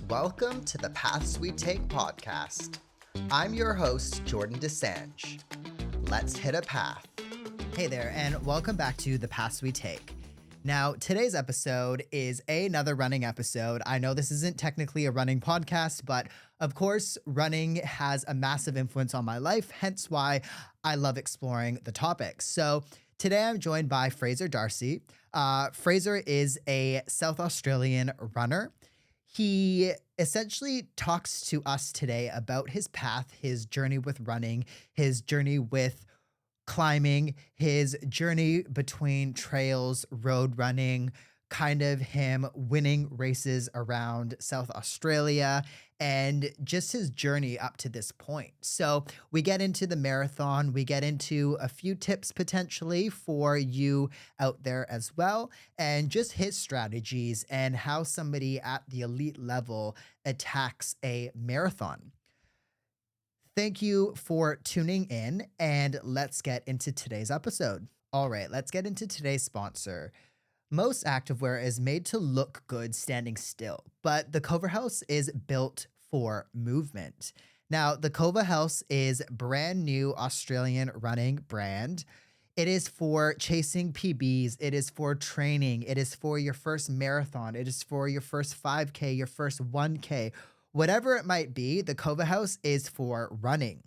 Welcome to the Paths We Take podcast. I'm your host, Jordan DeSange. Let's hit a path. Hey there, and welcome back to the Paths We Take. Now, today's episode is another running episode. I know this isn't technically a running podcast, but of course, running has a massive influence on my life, hence why I love exploring the topic. So today I'm joined by Fraser Darcy. Fraser is a South Australian runner. He essentially talks to us today about his path, his journey with running, his journey with climbing, his journey between trails, road running, kind of him winning races around South Australia, and just his journey up to this point. So we get into the marathon, we get into a few tips potentially for you out there as well, and just his strategies and how somebody at the elite level attacks a marathon. Thank you for tuning in, and let's get into today's episode. All right, let's get into today's sponsor. Most activewear is made to look good standing still, but the Cover House is built for movement. Now, the Cover House is brand new Australian running brand. It is for chasing PBs. It is for training. It is for your first marathon. It is for your first 5K, your first 1K. Whatever it might be, the Cover House is for running.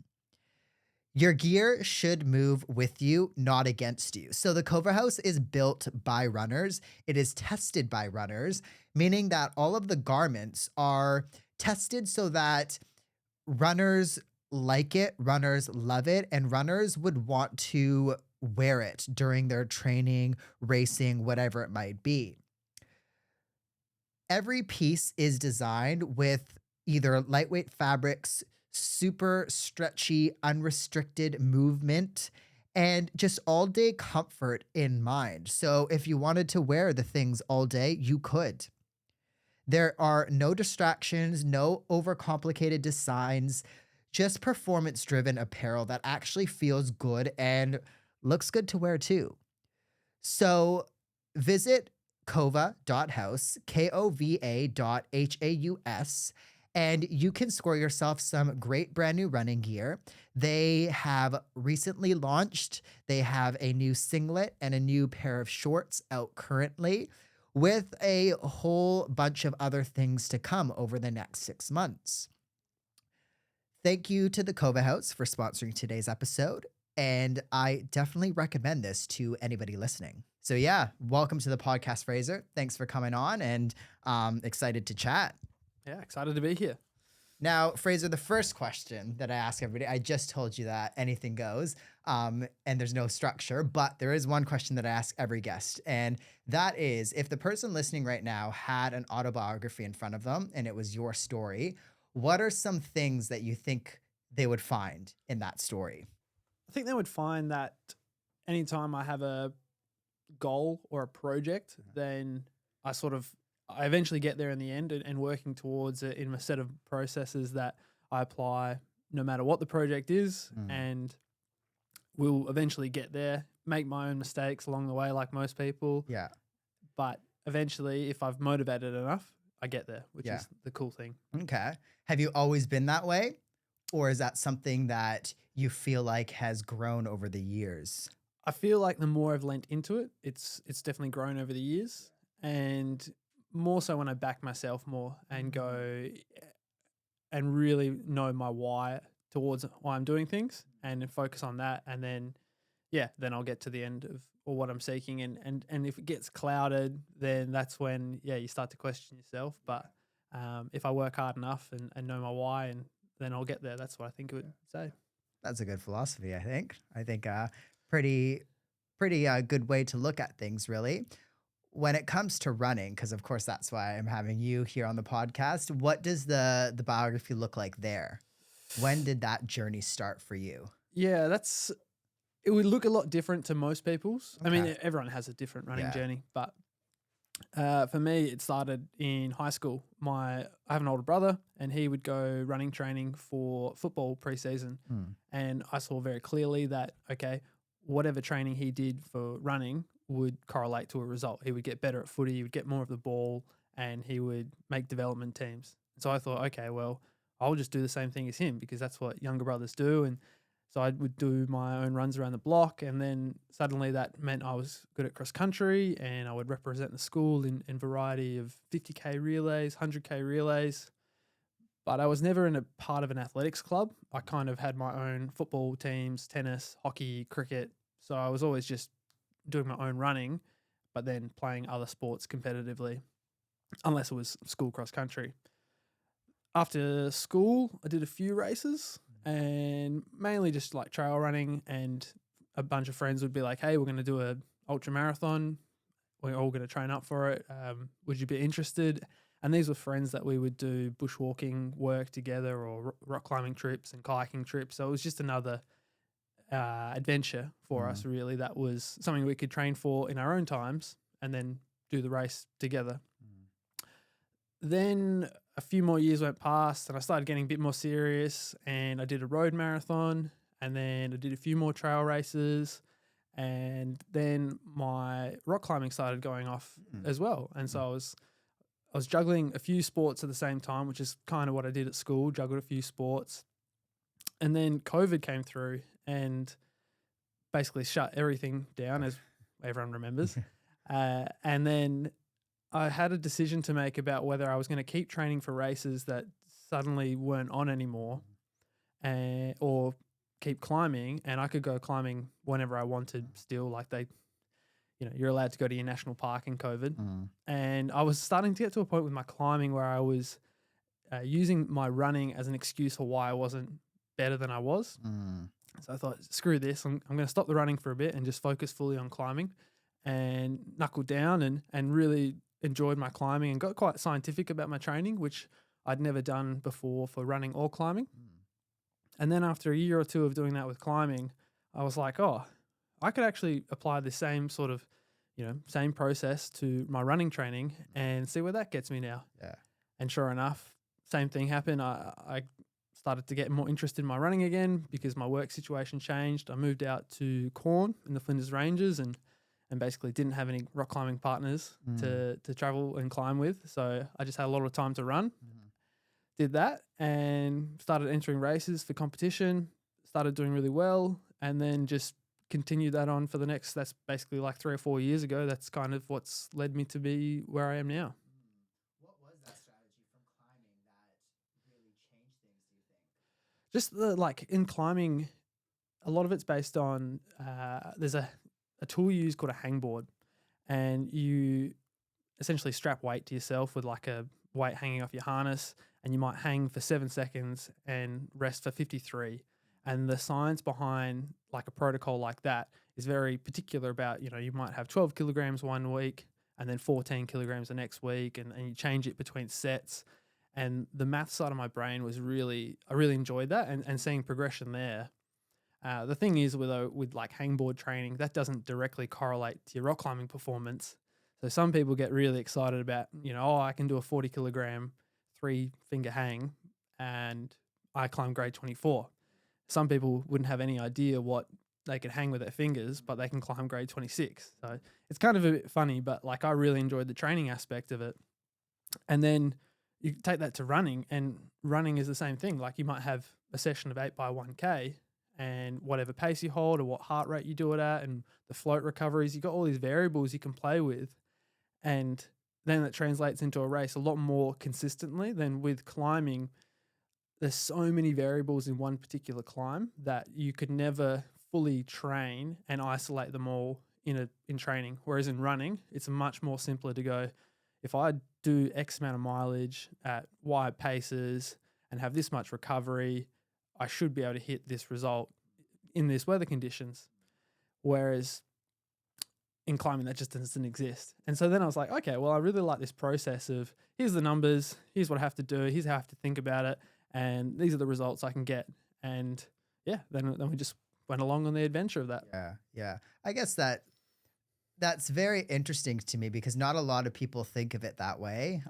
Your gear should move with you, not against you. So the Cover House is built by runners. It is tested by runners, meaning that all of the garments are tested so that runners like it, runners love it, and runners would want to wear it during their training, racing, whatever it might be. Every piece is designed with either lightweight fabrics, super stretchy, unrestricted movement, and just all day comfort in mind. So if you wanted to wear the things all day, you could. There are no distractions, no overcomplicated designs, just performance-driven apparel that actually feels good and looks good to wear too. So visit kova.house, KOVA.HAUS, and you can score yourself some great brand new running gear. They have recently launched. They have a new singlet and a new pair of shorts out currently, with a whole bunch of other things to come over the next 6 months. Thank you to the Kova House for sponsoring today's episode, and I definitely recommend this to anybody listening. So yeah, welcome to the podcast, Fraser. Thanks for coming on, and excited to chat. Yeah, excited to be here. Now, Fraser, the first question that I ask everybody, I just told you that anything goes, and there's no structure, but there is one question that I ask every guest, and that is, if the person listening right now had an autobiography in front of them and it was your story, what are some things that you think they would find in that story? I think they would find that anytime I have a goal or a project, then I eventually get there in the end, and working towards it in a set of processes that I apply no matter what the project is, and we'll eventually get there, make my own mistakes along the way like most people. Yeah. But eventually, if I've motivated enough, I get there, which is the cool thing. Okay. Have you always been that way? Or is that something that you feel like has grown over the years? I feel like the more I've lent into it, it's definitely grown over the years, and more so when I back myself more and go and really know my why towards why I'm doing things and focus on that. And then I'll get to the end of what I'm seeking. And if it gets clouded, then that's when, you start to question yourself. But if I work hard enough and know my why, and then I'll get there. That's what I think it would say. That's a good philosophy, I think. Pretty good way to look at things, really. When it comes to running, because of course that's why I'm having you here on the podcast, what does the biography look like there? When did that journey start for you? Yeah, it would look a lot different to most people's. Okay. I mean, everyone has a different running journey, but for me, it started in high school. I have an older brother, and he would go running training for football preseason, and I saw very clearly that, okay, whatever training he did for running would correlate to a result. He would get better at footy, he would get more of the ball, and he would make development teams. So I thought, okay, well, I'll just do the same thing as him because that's what younger brothers do. And so I would do my own runs around the block. And then suddenly that meant I was good at cross country and I would represent the school in variety of 50K relays, 100K relays. But I was never in a part of an athletics club. I kind of had my own football teams, tennis, hockey, cricket. So I was always just doing my own running, but then playing other sports competitively, unless it was school cross country. After school, I did a few races and mainly just like trail running. And a bunch of friends would be like, "Hey, we're going to do a ultra marathon. We're all going to train up for it. Would you be interested?" And these were friends that we would do bushwalking work together or rock climbing trips and kayaking trips. So it was just another adventure for us, really. That was something we could train for in our own times and then do the race together. Then a few more years went past and I started getting a bit more serious and I did a road marathon and then I did a few more trail races and then my rock climbing started going off as well. And so I was juggling a few sports at the same time, which is kind of what I did at school, juggled a few sports. And then COVID came through and basically shut everything down, as everyone remembers. And then I had a decision to make about whether I was going to keep training for races that suddenly weren't on anymore or keep climbing. And I could go climbing whenever I wanted still, like you're allowed to go to your national park in COVID. And I was starting to get to a point with my climbing where I was using my running as an excuse for why I wasn't better than I was. So I thought, screw this. I'm going to stop the running for a bit and just focus fully on climbing and knuckle down and really enjoyed my climbing and got quite scientific about my training, which I'd never done before for running or climbing. And then after a year or two of doing that with climbing, I was like, oh, I could actually apply the same sort of, same process to my running training and see where that gets me now. Yeah. And sure enough, same thing happened. I started to get more interested in my running again because my work situation changed. I moved out to Corn in the Flinders Ranges and basically didn't have any rock climbing partners to travel and climb with. So I just had a lot of time to run. Did that and started entering races for competition, started doing really well, and then just continued that on for the next, that's basically like 3 or 4 years ago. That's kind of what's led me to be where I am now. What was that strategy from climbing that really changed things, do you think? Just in climbing, a lot of it's based on, there's a tool you use called a hangboard, and you essentially strap weight to yourself with like a weight hanging off your harness, and you might hang for 7 seconds and rest for 53. And the science behind like a protocol like that is very particular about, you might have 12 kilograms one week and then 14 kilograms the next week, and you change it between sets. And the math side of my brain was I really enjoyed that and seeing progression there. The thing is with like hangboard training, that doesn't directly correlate to your rock climbing performance. So some people get really excited about, I can do a 40 kilogram 3-finger hang and I climb grade 24. Some people wouldn't have any idea what they could hang with their fingers, but they can climb grade 26. So it's kind of a bit funny, but like I really enjoyed the training aspect of it. And then you take that to running, and running is the same thing. Like you might have a session of 8 by 1K, and whatever pace you hold or what heart rate you do it at and the float recoveries, you got all these variables you can play with. And then that translates into a race a lot more consistently than with climbing. There's so many variables in one particular climb that you could never fully train and isolate them all in training. Whereas in running, it's much more simpler to go, if I do X amount of mileage at Y paces and have this much recovery, I should be able to hit this result in this weather conditions. Whereas in climbing, that just doesn't exist. And so then I was like, okay, well, I really like this process of here's the numbers, here's what I have to do, here's how I have to think about it, and these are the results I can get. And yeah, then we just went along on the adventure of that. Yeah. I guess that's very interesting to me because not a lot of people think of it that way.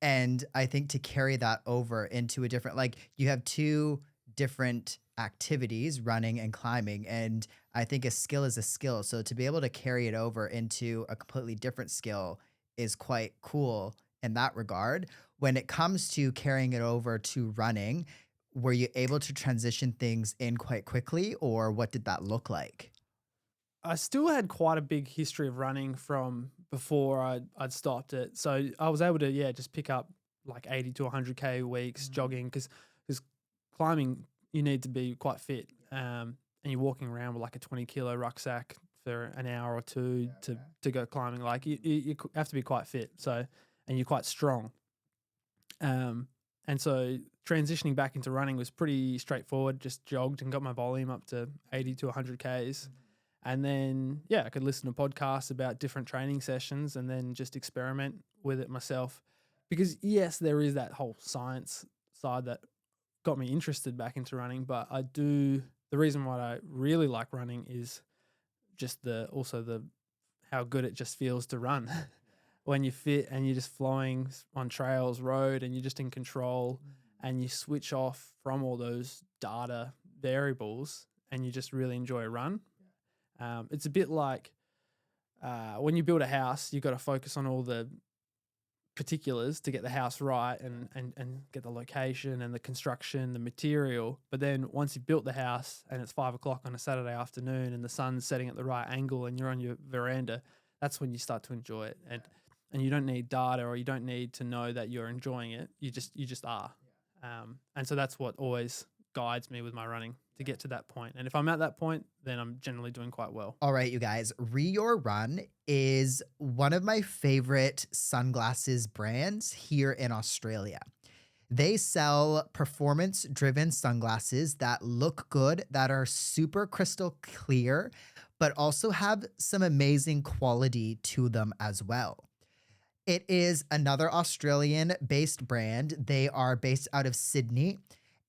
And I think to carry that over into a different, like you have two different activities, running and climbing. And I think a skill is a skill. So to be able to carry it over into a completely different skill is quite cool in that regard. When it comes to carrying it over to running, were you able to transition things in quite quickly, or what did that look like? I still had quite a big history of running from before I'd stopped it. So I was able to, yeah, just pick up like 80 to 100K weeks jogging because climbing, you need to be quite fit. And you're walking around with like a 20 kilo rucksack for an hour or two to go climbing. Like you have to be quite fit. So, and you're quite strong. Um, and so transitioning back into running was pretty straightforward. Just jogged and got my volume up to 80 to 100Ks. And then, yeah, I could listen to podcasts about different training sessions and then just experiment with it myself. Because, yes, there is that whole science side that got me interested back into running. But the reason why I really like running is just also the how good it just feels to run when you're fit and you're just flowing on trails, road, and you're just in control and you switch off from all those data variables and you just really enjoy a run. It's a bit like when you build a house, you've got to focus on all the particulars to get the house right and get the location and the construction, the material. But then once you've built the house and it's 5 o'clock on a Saturday afternoon and the sun's setting at the right angle and you're on your veranda, that's when you start to enjoy it. And you don't need data or you don't need to know that you're enjoying it. You just are. And so that's what always guides me with my running to get to that point. And if I'm at that point, then I'm generally doing quite well. All right, you guys, Your Run is one of my favorite sunglasses brands here in Australia. They sell performance driven sunglasses that look good, that are super crystal clear, but also have some amazing quality to them as well. It is another Australian based brand. They are based out of Sydney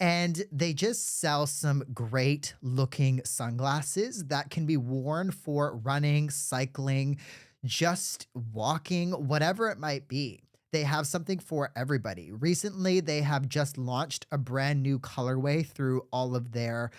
and they just sell some great looking sunglasses that can be worn for running, cycling, just walking, whatever it might be. They have something for everybody. Recently, they have just launched a brand new colorway through all of their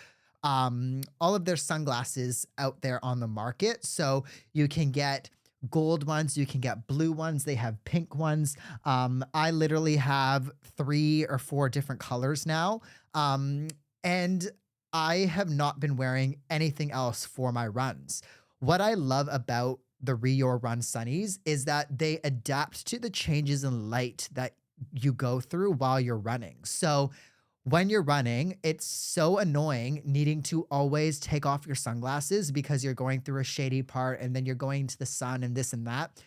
sunglasses out there on the market. So you can get gold ones, you can get blue ones, they have pink ones. I literally have 3 or 4 different colors now. And I have not been wearing anything else for my runs. What I love about the Your Run Sunnies is that they adapt to the changes in light that you go through while you're running. So when you're running, it's so annoying needing to always take off your sunglasses because you're going through a shady part and then you're going to the sun and this and that.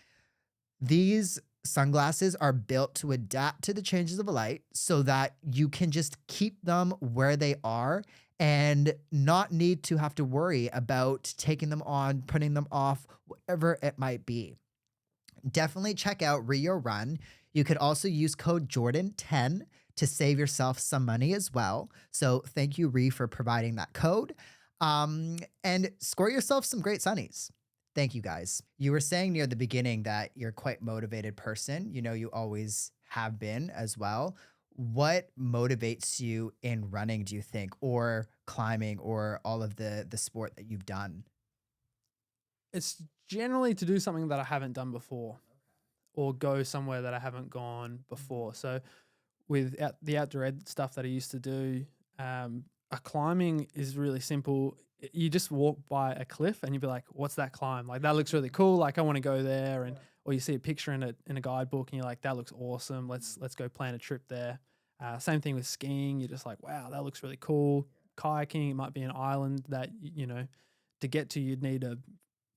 These sunglasses are built to adapt to the changes of light so that you can just keep them where they are and not need to have to worry about taking them on, putting them off, whatever it might be. Definitely check out Rio Run. You could also use code Jordan10 to save yourself some money as well. So thank you, Ree, for providing that code. And score yourself some great sunnies. Thank you, guys. You were saying near the beginning that you're quite motivated person. You know, you always have been as well. What motivates you in running, do you think, or climbing, or all of the sport that you've done? It's generally to do something that I haven't done before or go somewhere that I haven't gone before. So with the outdoor ed stuff that I used to do, a climbing is really simple. You just walk by a cliff and you'd be like, "What's that climb? Like that looks really cool. Like I want to go there." And or you see a picture in a guidebook and you're like, "That looks awesome. Let's go plan a trip there." Same thing with skiing. You're just like, "Wow, that looks really cool." Kayaking, it might be an island that to get to you'd need a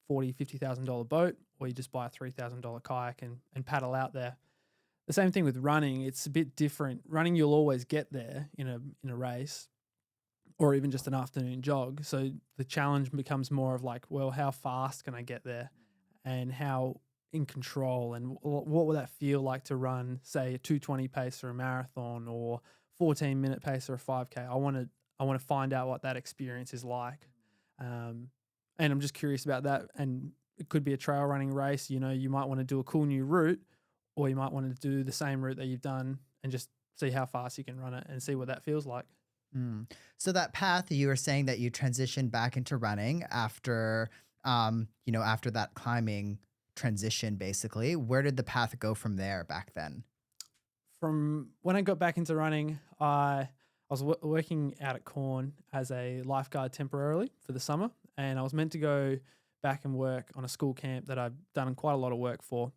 $40,000-$50,000 boat, or you just buy a $3,000 kayak and paddle out there. The same thing with running. It's a bit different. Running, you'll always get there in a race or even just an afternoon jog. So the challenge becomes more of like, well, how fast can I get there and how in control and what will that feel like to run, say, a 2:20 pace or a marathon or 14-minute pace or a 5K. I want to find out what that experience is like. And I'm just curious about that. And it could be a trail running race. You might want to do a cool new route, or you might want to do the same route that you've done and just see how fast you can run it and see what that feels like. So that path, you were saying that you transitioned back into running after, after that climbing transition, basically. Where did the path go from there back then? From when I got back into running, I was working out at Corn as a lifeguard temporarily for the summer, and I was meant to go back and work on a school camp that I've done quite a lot of work for.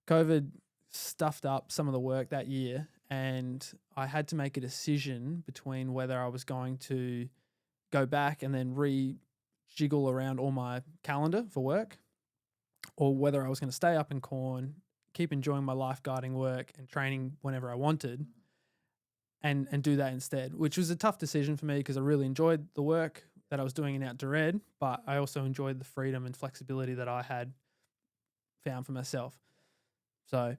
COVID stuffed up some of the work that year, and I had to make a decision between whether I was going to go back and then jiggle around all my calendar for work, or whether I was going to stay up in Corn, keep enjoying my lifeguarding work and training whenever I wanted, and do that instead, which was a tough decision for me because I really enjoyed the work that I was doing in Outdoor Ed, but I also enjoyed the freedom and flexibility that I had found for myself. So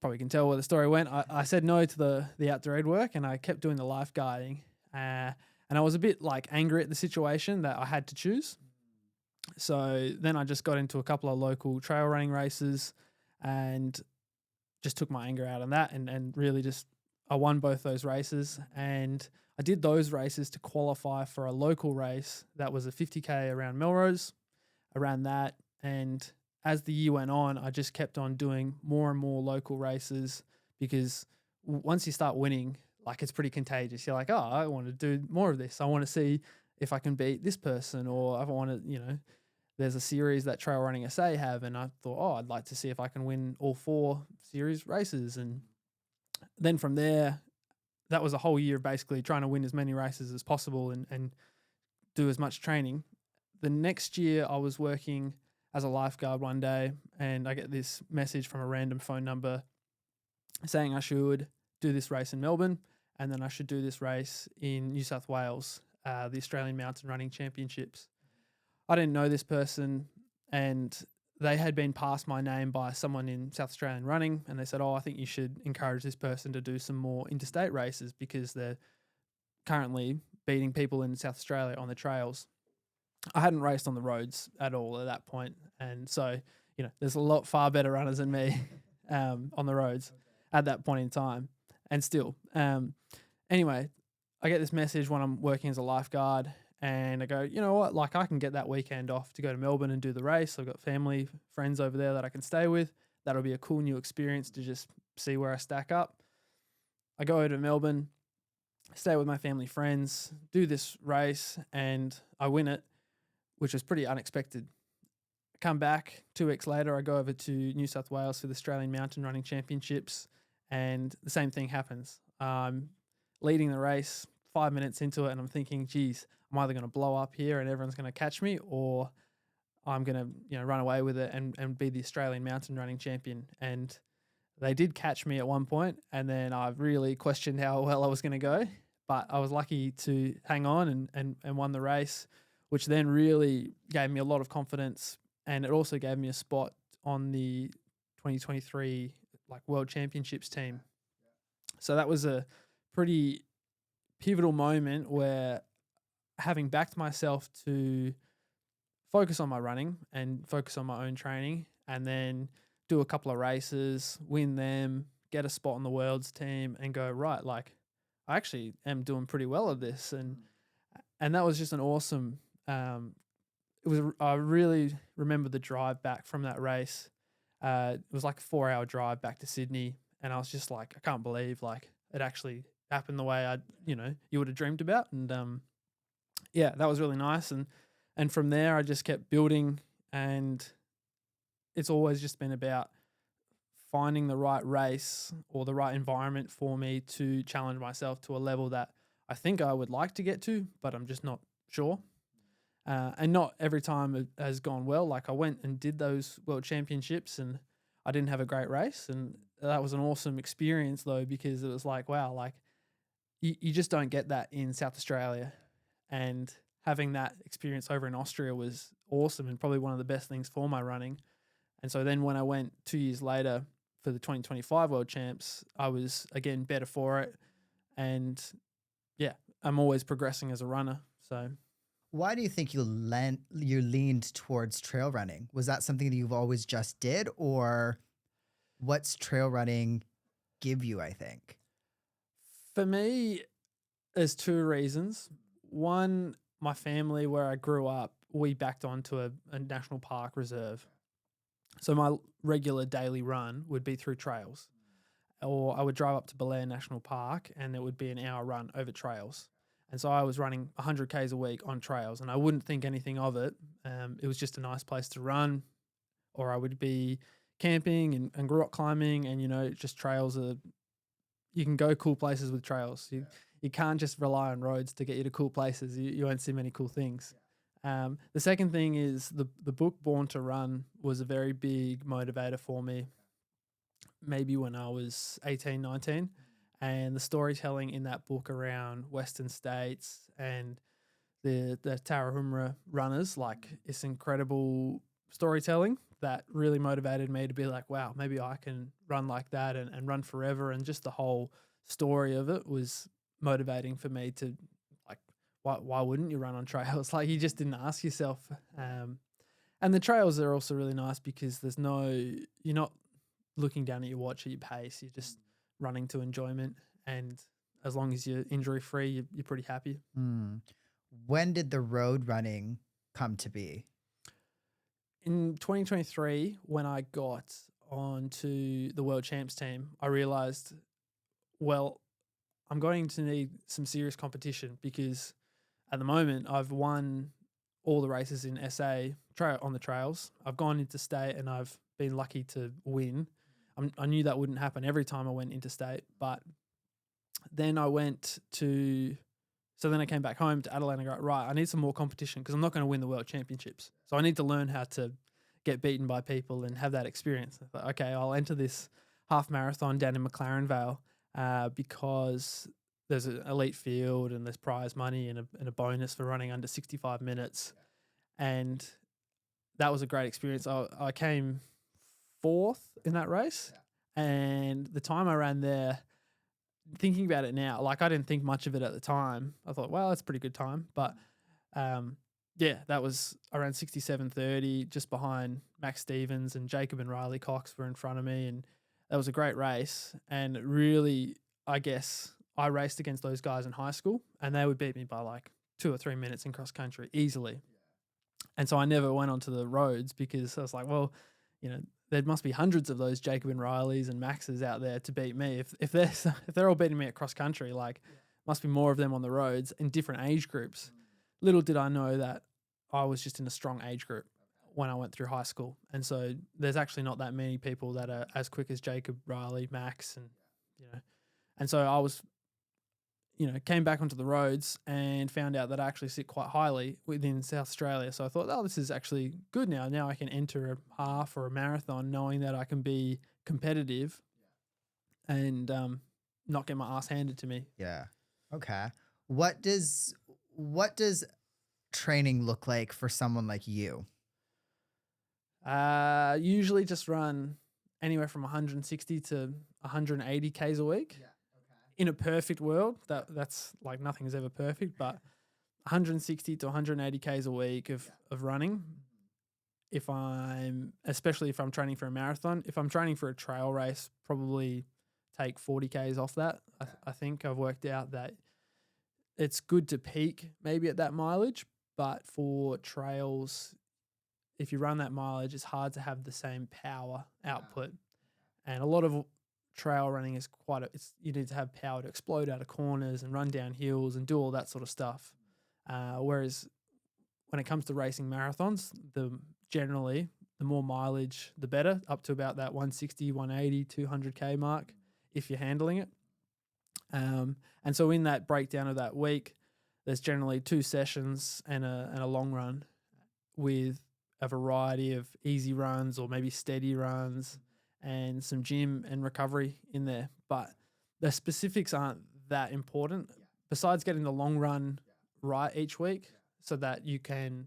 probably can tell where the story went. I said no to the Outdoor Ed work, and I kept doing the lifeguarding. And I was a bit like angry at the situation that I had to choose. So then I just got into a couple of local trail running races and just took my anger out on that, and really just I won both those races. And I did those races to qualify for a local race that was a 50K around Melrose, around that. And as the year went on, I just kept on doing more and more local races because once you start winning, like it's pretty contagious. You're like, oh, I want to do more of this. I want to see if I can beat this person, or I want to, there's a series that Trail Running SA have, and I thought, oh, I'd like to see if I can win all 4 series races. And then from there, that was a whole year of basically trying to win as many races as possible and do as much training. The next year, I was working as a lifeguard one day, and I get this message from a random phone number saying I should do this race in Melbourne, and then I should do this race in New South Wales, the Australian Mountain Running Championships. I didn't know this person, and they had been passed my name by someone in South Australian running, and they said, oh, I think you should encourage this person to do some more interstate races because they're currently beating people in South Australia on the trails. I hadn't raced on the roads at all at that point, and so, there's a lot far better runners than me on the roads at that point in time, and still. Anyway, I get this message when I'm working as a lifeguard, and I go, you know what, like I can get that weekend off to go to Melbourne and do the race. I've got family, friends over there that I can stay with. That'll be a cool new experience to just see where I stack up. I go over to Melbourne, stay with my family, friends, do this race, and I win it, which was pretty unexpected. I come back 2 weeks later, I go over to New South Wales for the Australian Mountain Running Championships, and the same thing happens. I'm leading the race 5 minutes into it, and I'm thinking, geez, I'm either going to blow up here and everyone's going to catch me, or I'm going to run away with it and be the Australian mountain running champion. And they did catch me at one point, and then I really questioned how well I was going to go, but I was lucky to hang on and won the race, which then really gave me a lot of confidence, and it also gave me a spot on the 2023 World Championships team. So that was a pretty pivotal moment where, having backed myself to focus on my running and focus on my own training, and then do a couple of races, win them, get a spot on the world's team, and go, right, I actually am doing pretty well at this. And that was just an awesome, I really remember the drive back from that race. It was like a 4-hour drive back to Sydney, and I was just like, I can't believe it actually happened the way you would have dreamed about. And that was really nice. And from there, I just kept building, and it's always just been about finding the right race or the right environment for me to challenge myself to a level that I think I would like to get to, but I'm just not sure. And not every time it has gone well. I went and did those World Championships, and I didn't have a great race, and that was an awesome experience though, because it was wow, you just don't get that in South Australia. And having that experience over in Austria was awesome, and probably one of the best things for my running. And so then when I went 2 years later for the 2025 World Champs, I was again better for it. And I'm always progressing as a runner. So Why do you think you leaned towards trail running? Was that something that you've always just did, or what's trail running give you, I think? for me, there's 2 reasons. One, my family, where I grew up, we backed onto a national park reserve. So my regular daily run would be through trails, or I would drive up to Belair National Park and it would be an hour run over trails. And so I was running 100 Ks a week on trails, and I wouldn't think anything of it. It was just a nice place to run, or I would be camping and rock climbing, and, just trails are, you can go cool places with trails. You can't just rely on roads to get you to cool places. You won't see many cool things. The second thing is the book Born to Run was a very big motivator for me, maybe when I was 18, 19. And the storytelling in that book around Western states and the Tarahumara runners, like, it's incredible storytelling that really motivated me to be like, wow, maybe I can run like that and run forever. And just the whole story of it was motivating for me to, like, why wouldn't you run on trails? Like, you just didn't ask yourself. And the trails are also really nice because you're not looking down at your watch at your pace. You're just running to enjoyment. And as long as you're injury free, you're pretty happy. When did the road running come to be? In 2023, when I got onto the World Champs team, I realized, well, I'm going to need some serious competition, because at the moment I've won all the races in SA on the trails. I've gone interstate and I've been lucky to win. I knew that wouldn't happen every time I went interstate, but then then I came back home to Adelaide and I go, right, I need some more competition because I'm not going to win the World Championships. So I need to learn how to get beaten by people and have that experience. I thought, okay, I'll enter this half marathon down in McLaren Vale because there's an elite field and there's prize money and a bonus for running under 65 minutes. And that was a great experience. I came fourth in that race. And the time I ran there, thinking about it now, like, I didn't think much of it at the time. I thought, well, that's a pretty good time. But that was around 67:30, just behind Max Stevens, and Jacob and Riley Cox were in front of me. And that was a great race. And really, I guess I raced against those guys in high school and they would beat me by like 2 or 3 minutes in cross country easily. And so I never went onto the roads because I was like, well, there must be hundreds of those Jacob and Rileys and Maxes out there to beat me. If they're all beating me at cross country, like, must be more of them on the roads in different age groups. Little did I know that I was just in a strong age group when I went through high school. And so there's actually not that many people that are as quick as Jacob, Riley, Max, and so I was, came back onto the roads and found out that I actually sit quite highly within South Australia. So I thought, oh, this is actually good now. Now I can enter a half or a marathon knowing that I can be competitive and not get my ass handed to me. Yeah. Okay. What does training look like for someone like you? Usually just run anywhere from 160 to 180 Ks a week. Yeah. In a perfect world, that's like, nothing is ever perfect, but 160 to 180 Ks a week of running. Especially if I'm training for a marathon. If I'm training for a trail race, probably take 40 Ks off that. I think I've worked out that it's good to peak maybe at that mileage, but for trails, if you run that mileage, it's hard to have the same power output. And a lot of trail running is you need to have power to explode out of corners and run down hills and do all that sort of stuff. Whereas when it comes to racing marathons, generally the more mileage, the better, up to about that 160, 180, 200K mark if you're handling it. And so in that breakdown of that week, there's generally 2 sessions and a long run with a variety of easy runs or maybe steady runs and some gym and recovery in there. But the specifics aren't that important, besides getting the long run right each week so that you can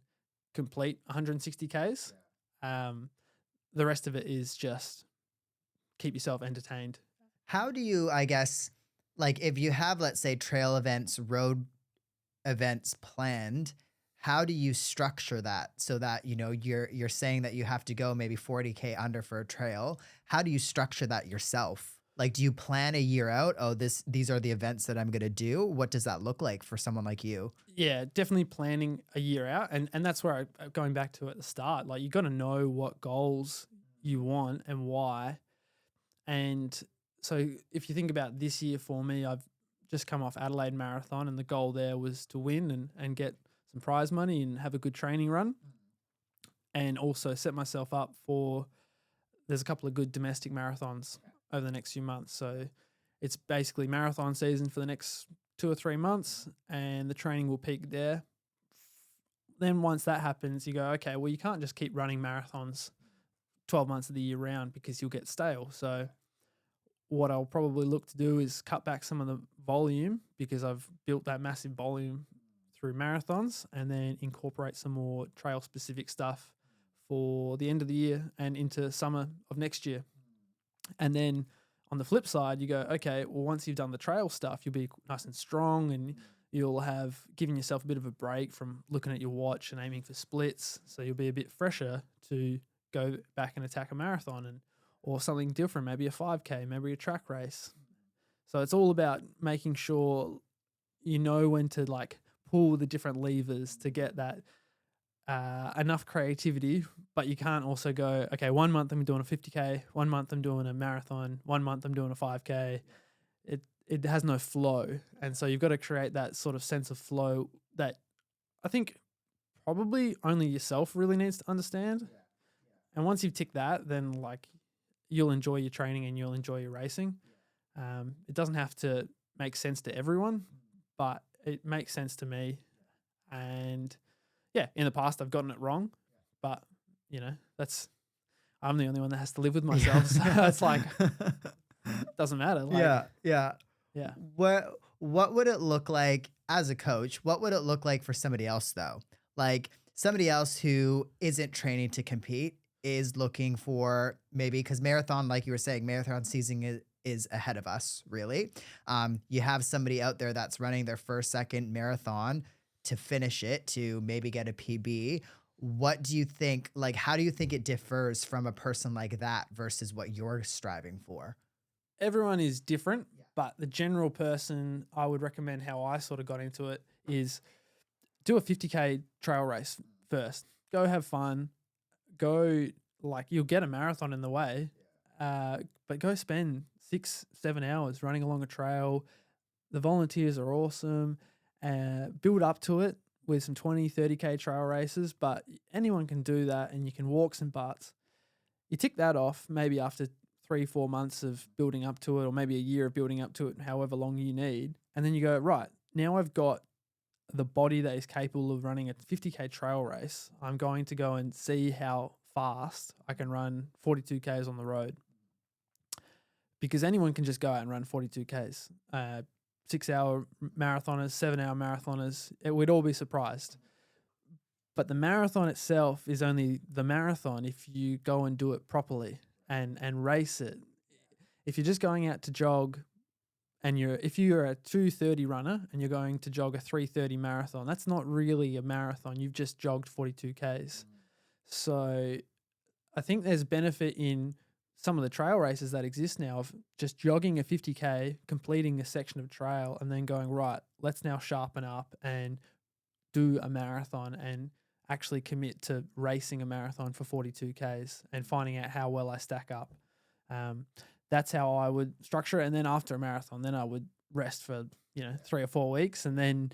complete 160 Ks. The rest of it is just keep yourself entertained. How do you, I guess, like, if you have, let's say, trail events, road events planned, how do you structure that so that, you're saying that you have to go maybe 40K under for a trail? How do you structure that yourself? Like, do you plan a year out? Oh, these are the events that I'm going to do. What does that look like for someone like you? Yeah, definitely planning a year out. And that's where going back to at the start, like, you got to know what goals you want and why. And so if you think about this year for me, I've just come off Adelaide Marathon, and the goal there was to win and get some prize money and have a good training run, and also set myself up for, there's a couple of good domestic marathons over the next few months. So it's basically marathon season for the next 2 or 3 months, and the training will peak there. Then once that happens, you go, okay, well, you can't just keep running marathons 12 months of the year round because you'll get stale. So what I'll probably look to do is cut back some of the volume, because I've built that massive volume through marathons, and then incorporate some more trail specific stuff for the end of the year and into summer of next year. And then on the flip side, you go, okay, well, once you've done the trail stuff, you'll be nice and strong, and you'll have given yourself a bit of a break from looking at your watch and aiming for splits. So you'll be a bit fresher to go back and attack a marathon, and or something different, maybe a 5K, maybe a track race. So it's all about making sure you know when to like pull the different levers to get that enough creativity, but you can't also go, okay, 1 month I'm doing a 50K, 1 month I'm doing a marathon, 1 month I'm doing a 5K. It has no flow. And so you've got to create that sort of sense of flow that I think probably only yourself really needs to understand. And once you've ticked that, then like you'll enjoy your training and you'll enjoy your racing. It doesn't have to make sense to everyone, but it makes sense to me. And yeah, in the past I've gotten it wrong, but you know, I'm the only one that has to live with myself. So it's like, doesn't matter. Like, yeah. yeah. What would it look like as a coach? What would it look like for somebody else though? Like somebody else who isn't training to compete, is looking for maybe, because marathon, like you were saying, marathon season is ahead of us, really. You have somebody out there that's running their first, second marathon to finish it, to maybe get a PB. What do you think, like, how do you think it differs from a person like that versus what you're striving for? Everyone is different, but the general person, I would recommend how I sort of got into it is do a 50K trail race first. Go have fun. Go, like, you'll get a marathon in the way, but go spend 6-7 hours running along a trail. The volunteers are awesome. Build up to it with some 20-30K trail races, but anyone can do that, and you can walk some butts. You tick that off maybe after 3-4 months of building up to it, or maybe a year of building up to it, however long you need. And then you go, right, now I've got the body that is capable of running a 50K trail race. I'm going to go and see how fast I can run 42Ks on the road, because anyone can just go out and run 42Ks. 6-hour marathoners, 7-hour marathoners, we'd all be surprised. But the marathon itself is only the marathon if you go and do it properly and race it. If you're just going out to jog, and if you're a 2:30 runner and you're going to jog a 3:30 marathon, that's not really a marathon. You've just jogged 42Ks. So I think there's benefit in some of the trail races that exist now of just jogging a 50K, completing a section of trail, and then going, right, let's now sharpen up and do a marathon and actually commit to racing a marathon for 42Ks and finding out how well I stack up. That's how I would structure it. And then after a marathon, then I would rest for, 3 or 4 weeks, and then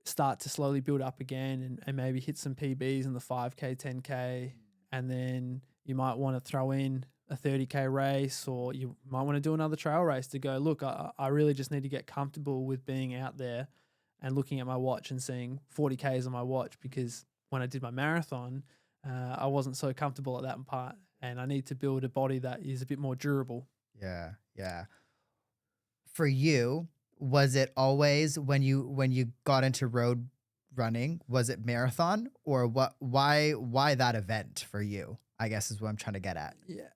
start to slowly build up again and maybe hit some PBs in the 5K, 10K. And then you might want to throw in a 30K race, or you might want to do another trail race to go, look, I really just need to get comfortable with being out there and looking at my watch and seeing 40Ks on my watch, because when I did my marathon, I wasn't so comfortable at that part, and I need to build a body that is a bit more durable. Yeah. For you, was it always when you got into road running, was it marathon, or what? Why that event for you, I guess, is what I'm trying to get at. Yeah.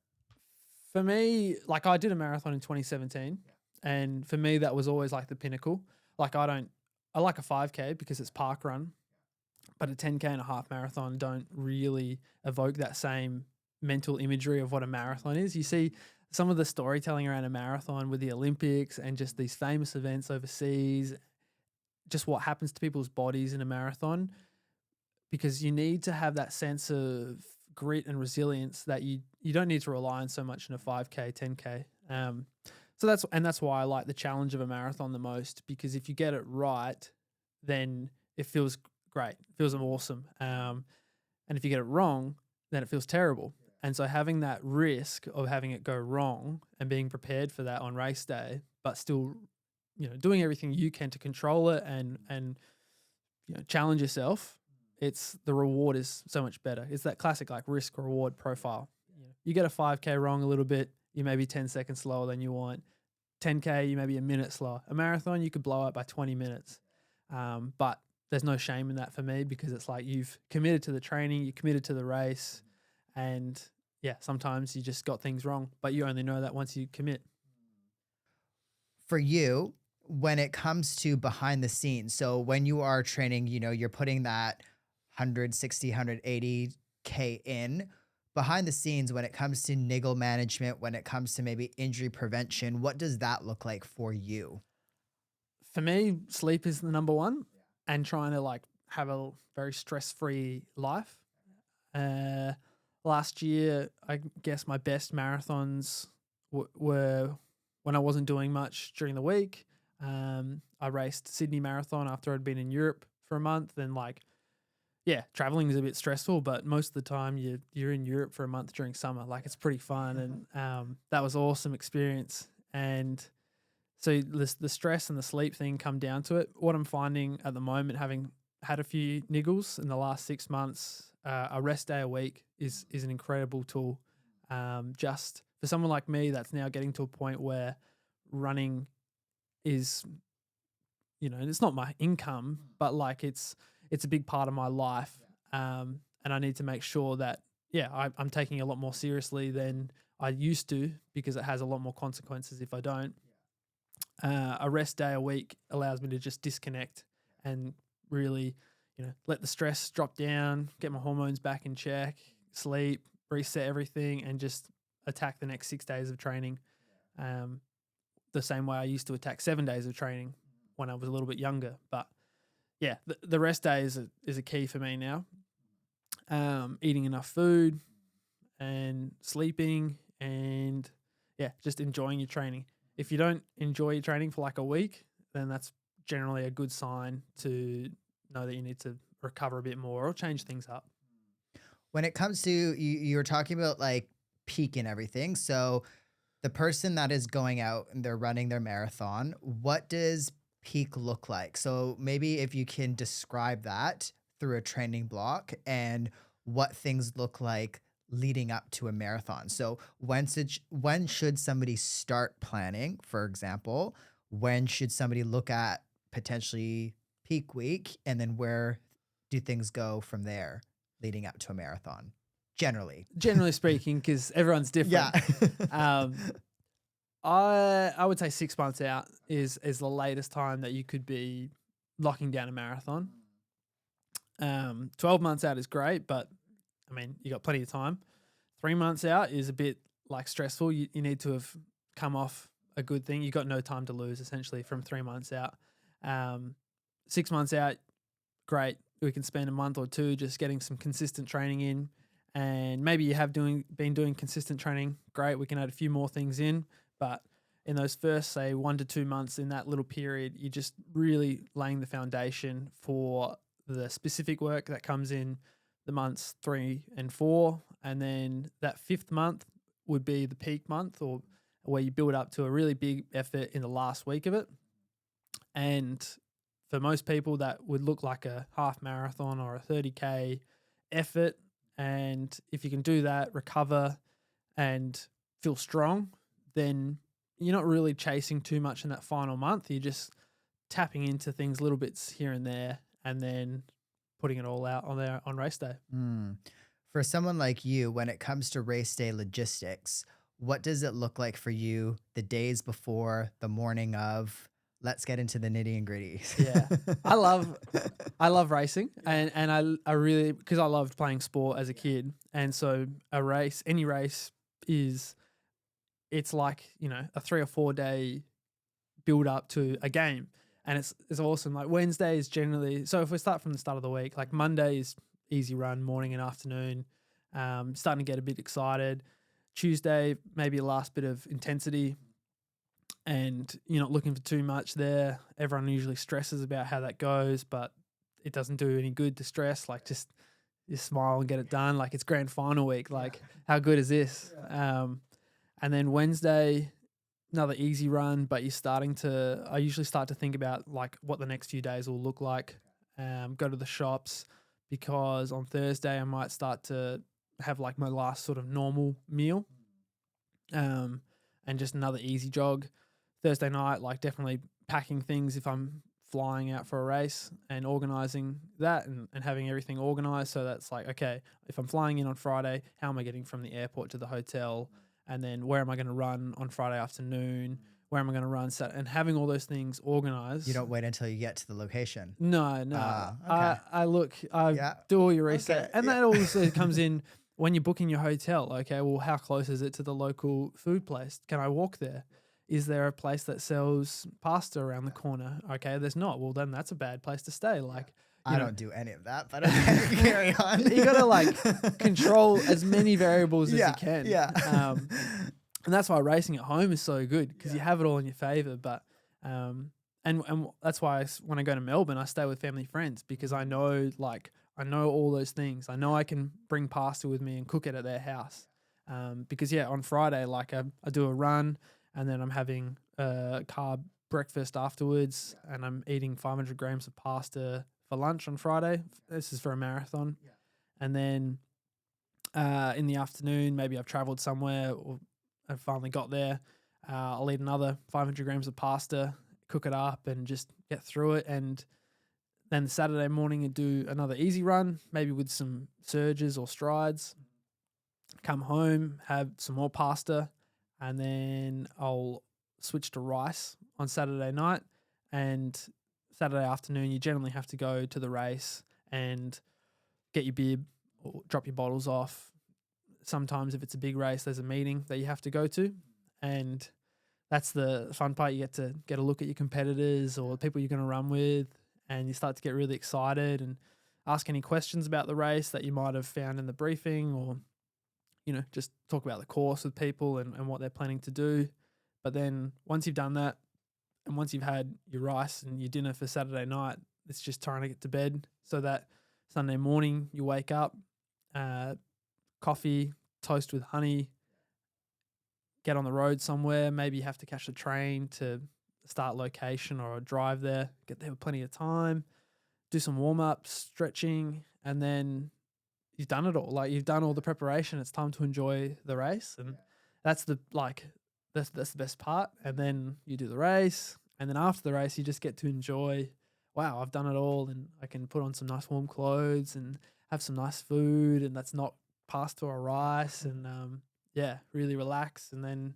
For me, like, I did a marathon in 2017, and for me that was always like the pinnacle. Like, I like a 5K because it's park run, but a 10K and a half marathon don't really evoke that same mental imagery of what a marathon is. You see some of the storytelling around a marathon with the Olympics and just these famous events overseas, just what happens to people's bodies in a marathon, because you need to have that sense of grit and resilience that you don't need to rely on so much in a 5K, 10K. So that's why I like the challenge of a marathon the most, because if you get it right, then it feels great, it feels awesome. And if you get it wrong, then it feels terrible. And so having that risk of having it go wrong and being prepared for that on race day, but still, doing everything you can to control it and challenge yourself, it's the reward is so much better. It's that classic like risk reward profile. You get a 5K wrong a little bit, you may be 10 seconds slower than you want. 10K, you may be a minute slower. A marathon, you could blow up by 20 minutes. But there's no shame in that for me, because it's like you've committed to the training, you committed to the race, and yeah, sometimes you just got things wrong, but you only know that once you commit. For you, when it comes to behind the scenes, so when you are training, you're putting that 160, 180K in. Behind the scenes, when it comes to niggle management, when it comes to maybe injury prevention, what does that look like for you? For me, sleep is the number one, and trying to like have a very stress-free life. Last year, I guess my best marathons were when I wasn't doing much during the week. I raced Sydney Marathon after I'd been in Europe for a month, and traveling is a bit stressful, but most of the time you're in Europe for a month during summer. Like, it's pretty fun, and that was an awesome experience. And so the stress and the sleep thing come down to it. What I'm finding at the moment, having had a few niggles in the last 6 months, a rest day a week is an incredible tool. Just for someone like me that's now getting to a point where running is, it's not my income, but like it's a big part of my life. And I need to make sure that, I'm taking it a lot more seriously than I used to, because it has a lot more consequences if I don't. A rest day a week allows me to just disconnect and really, let the stress drop down, get my hormones back in check, sleep, reset everything, and just attack the next 6 days of training. The same way I used to attack 7 days of training when I was a little bit younger. But yeah, the rest day is a key for me now. Eating enough food and sleeping, and just enjoying your training. If you don't enjoy your training for like a week, then that's generally a good sign to know that you need to recover a bit more or change things up. When it comes to, you were talking about like peak and everything. So the person that is going out and they're running their marathon, what does peak look like? So maybe if you can describe that through a training block, and what things look like leading up to a marathon. So when should somebody start planning, for example? When should somebody look at potentially peak week, and then where do things go from there leading up to a marathon? Generally speaking, because everyone's different. Yeah. I would say 6 months out is the latest time that you could be locking down a marathon. 12 months out is great, but I mean, you got plenty of time. 3 months out is a bit like stressful. You need to have come off a good thing. You got no time to lose essentially from 3 months out. 6 months out, great. We can spend a month or two just getting some consistent training in, and maybe you have been doing consistent training. Great. We can add a few more things in, but in those first, say, 1 to 2 months in that little period, you're just really laying the foundation for the specific work that comes in the months 3 and 4. And then that 5th month would be the peak month, or where you build up to a really big effort in the last week of it. And for most people, that would look like a half marathon or a 30K effort. And if you can do that, recover and feel strong, then you're not really chasing too much in that final month. You're just tapping into things, little bits here and there, and then putting it all out on race day. For someone like you, when it comes to race day logistics, what does it look like for you the days before, the morning of? Let's get into the nitty and gritty. Yeah, I love racing, and I really, because I loved playing sport as a kid, and so any race it's like, a 3 or 4 day build up to a game, and it's awesome. Like Wednesday is generally, so if we start from the start of the week, like Monday is easy run, morning and afternoon. Starting to get a bit excited. Tuesday, maybe a last bit of intensity, and you're not looking for too much there. Everyone usually stresses about how that goes, but it doesn't do any good to stress. Like, just smile and get it done. Like, it's grand final week. Like, how good is this? And then Wednesday, another easy run, but I usually start to think about like what the next few days will look like. Go to the shops, because on Thursday I might start to have like my last sort of normal meal, and just another easy jog. Thursday night, like, definitely packing things if I'm flying out for a race, and organizing that, and having everything organized. So that's like, okay, if I'm flying in on Friday, how am I getting from the airport to the hotel? And then where am I going to run on Friday afternoon? Where am I going to run? And having all those things organized. You don't wait until you get to the location. No. Okay. I do all your research. Okay. And that also comes in when you're booking your hotel. Okay, well, how close is it to the local food place? Can I walk there? Is there a place that sells pasta around the corner? Okay, there's not. Well, then that's a bad place to stay. Like, I don't do any of that, but okay, carry on. You got to like control as many variables as you can. Yeah. And that's why racing at home is so good, because you have it all in your favor. But and that's why when I go to Melbourne, I stay with family friends, because I know all those things. I know I can bring pasta with me and cook it at their house. Because on Friday, like, I do a run, and then I'm having a carb breakfast afterwards, and I'm eating 500 grams of pasta for lunch on Friday. This is for a marathon. And then in the afternoon, maybe I've traveled somewhere, or I've finally got there. I'll eat another 500 grams of pasta, cook it up, and just get through it. And then Saturday morning, I do another easy run, maybe with some surges or strides. Come home, have some more pasta, and then I'll switch to rice on Saturday night. And Saturday afternoon, you generally have to go to the race and get your bib or drop your bottles off. Sometimes if it's a big race, there's a meeting that you have to go to, and that's the fun part. You get to get a look at your competitors or people you're going to run with, and you start to get really excited and ask any questions about the race that you might have found in the briefing, or just talk about the course with people and what they're planning to do. But then once you've done that, and once you've had your rice and your dinner for Saturday night, it's just trying to get to bed, so that Sunday morning you wake up, coffee, toast with honey, get on the road somewhere. Maybe you have to catch the train to start location, or a drive there, get there with plenty of time, do some warm-ups, stretching, and then you've done it all. Like, you've done all the preparation. It's time to enjoy the race. And that's the best part. And then you do the race, and then after the race, you just get to enjoy, wow, I've done it all, and I can put on some nice warm clothes and have some nice food, and that's not pasta or rice, and really relax, and then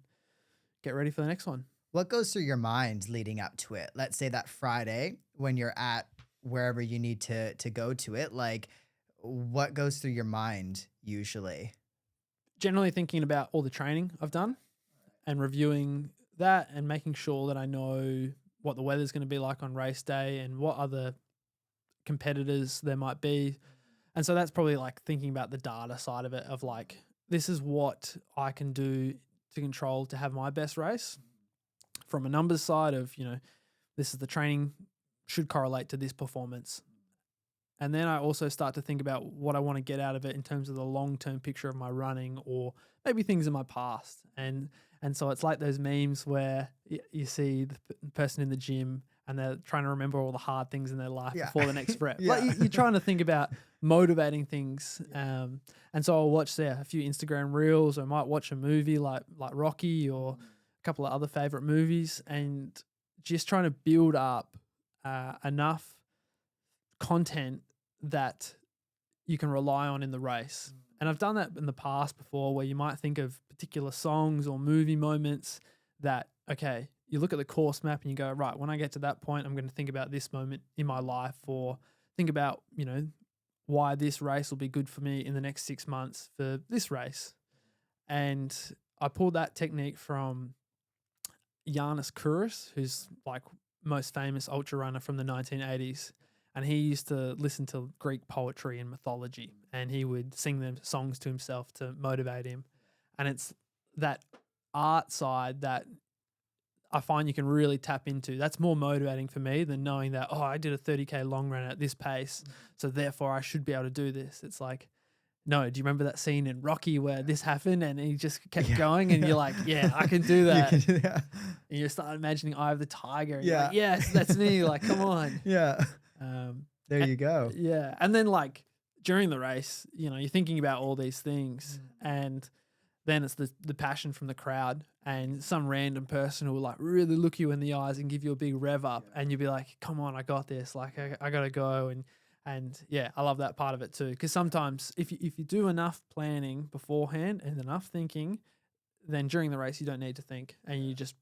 get ready for the next one. What goes through your mind leading up to it? Let's say that Friday, when you're at wherever you need to go to it, like, what goes through your mind usually? Generally thinking about all the training I've done and reviewing that, and making sure that I know what the weather's going to be like on race day and what other competitors there might be. And so that's probably like thinking about the data side of it, of like, this is what I can do to control to have my best race. From a numbers side of, this is the training should correlate to this performance. And then I also start to think about what I want to get out of it in terms of the long-term picture of my running, or maybe things in my past. And so it's like those memes where you see the person in the gym and they're trying to remember all the hard things in their life before the next rep. Like, you're trying to think about motivating things. And so I'll watch a few Instagram reels, or I might watch a movie like Rocky, or a couple of other favorite movies, and just trying to build up enough content that you can rely on in the race. And I've done that in the past before, where you might think of particular songs or movie moments that, okay, you look at the course map and you go, right, when I get to that point, I'm going to think about this moment in my life, or think about, why this race will be good for me in the next 6 months for this race. And I pulled that technique from Yanis Kouros, who's like most famous ultra runner from the 1980s. and he used to listen to Greek poetry and mythology, and he would sing them songs to himself to motivate him. And it's that art side that I find you can really tap into. That's more motivating for me than knowing that, oh, I did a 30K long run at this pace, so therefore I should be able to do this. It's like, no, do you remember that scene in Rocky where this happened and he just kept going and you're like, yeah, I can do that. You can do that. And you start imagining Eye of the Tiger. And Yeah. you're like, yes, that's me. Like, come on. Yeah. There and- you go. Yeah. And then like during the race, you know, you're thinking about all these things and then it's the passion from the crowd and some random person who will like really look you in the eyes and give you a big rev up and you'll be like, come on, I got this. Like I got to go. And yeah, I love that part of it too. Because sometimes if you do enough planning beforehand and enough thinking, then during the race you don't need to think and you just